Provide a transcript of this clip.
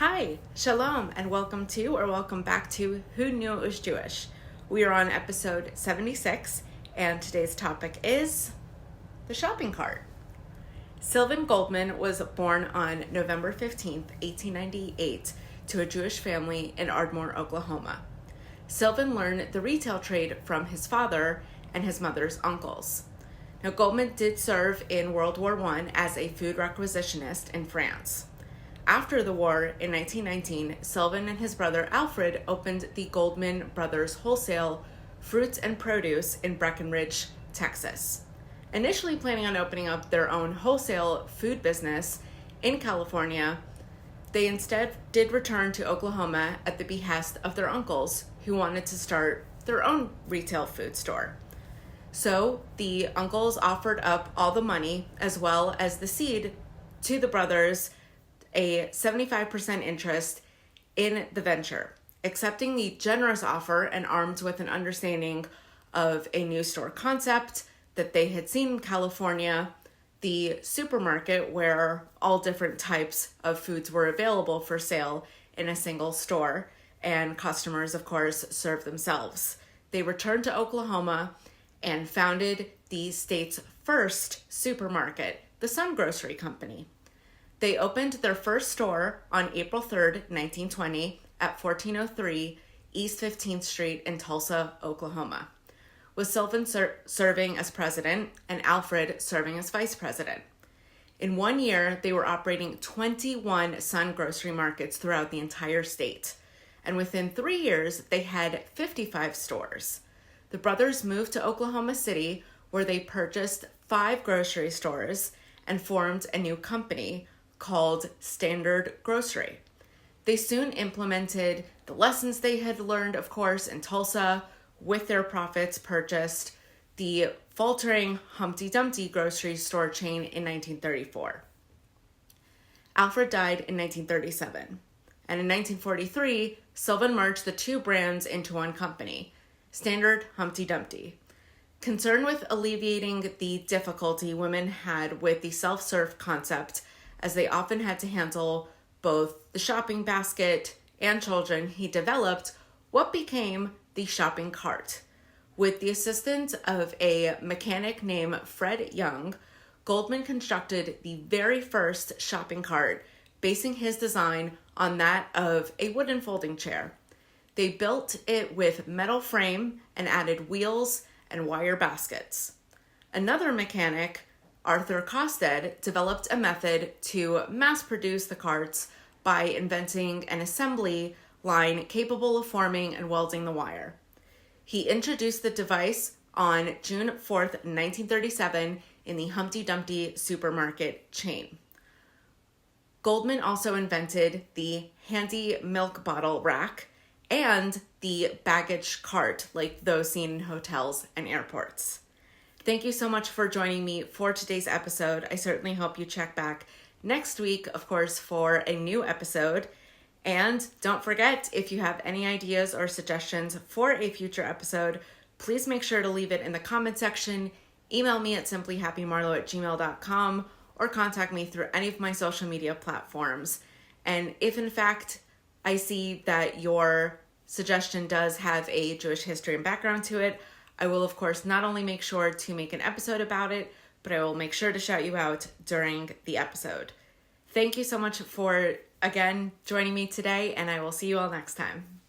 Hi, shalom, and welcome back to Who Knew It Was Jewish? We are on episode 76, and today's topic is the shopping cart. Sylvan Goldman was born on November 15th, 1898, to a Jewish family in Ardmore, Oklahoma. Sylvan learned the retail trade from his father and his mother's uncles. Now, Goldman did serve in World War I as a food requisitionist in France. After the war, in 1919, Sylvan and his brother Alfred opened the Goldman Brothers Wholesale Fruits and Produce in Breckenridge, Texas. Initially planning on opening up their own wholesale food business in California, they instead did return to Oklahoma at the behest of their uncles, who wanted to start their own retail food store. So the uncles offered up all the money as well as the seed to the brothers, a 75% interest in the venture. Accepting the generous offer and armed with an understanding of a new store concept that they had seen in California, the supermarket where all different types of foods were available for sale in a single store, and customers, of course, served themselves. They returned to Oklahoma and founded the state's first supermarket, the Sun Grocery Company. They opened their first store on April 3rd, 1920 at 1403 East 15th Street in Tulsa, Oklahoma, with Sylvan serving as president and Alfred serving as vice president. In 1 year, they were operating 21 Sun Grocery markets throughout the entire state, and within 3 years, they had 55 stores. The brothers moved to Oklahoma City, where they purchased 5 grocery stores and formed a new company called Standard Grocery. They soon implemented the lessons they had learned, of course, in Tulsa. With their profits, purchased the faltering Humpty Dumpty grocery store chain in 1934. Alfred died in 1937, and in 1943, Sylvan merged the two brands into one company, Standard Humpty Dumpty. Concerned with alleviating the difficulty women had with the self-serve concept, as they often had to handle both the shopping basket and children, he developed what became the shopping cart. With the assistance of a mechanic named Fred Young, Goldman constructed the very first shopping cart, basing his design on that of a wooden folding chair. They built it with metal frame and added wheels and wire baskets. Another mechanic, Arthur Costed, developed a method to mass produce the carts by inventing an assembly line capable of forming and welding the wire. He introduced the device on June 4th, 1937 in the Humpty Dumpty supermarket chain. Goldman also invented the handy milk bottle rack and the baggage cart, like those seen in hotels and airports. Thank you so much for joining me for today's episode. I certainly hope you check back next week, of course, for a new episode. And don't forget, if you have any ideas or suggestions for a future episode, please make sure to leave it in the comment section, email me at simplyhappymarlo@gmail.com, or contact me through any of my social media platforms. And if in fact I see that your suggestion does have a Jewish history and background to it, I will, of course, not only make sure to make an episode about it, but I will make sure to shout you out during the episode. Thank you so much for, again, joining me today, and I will see you all next time.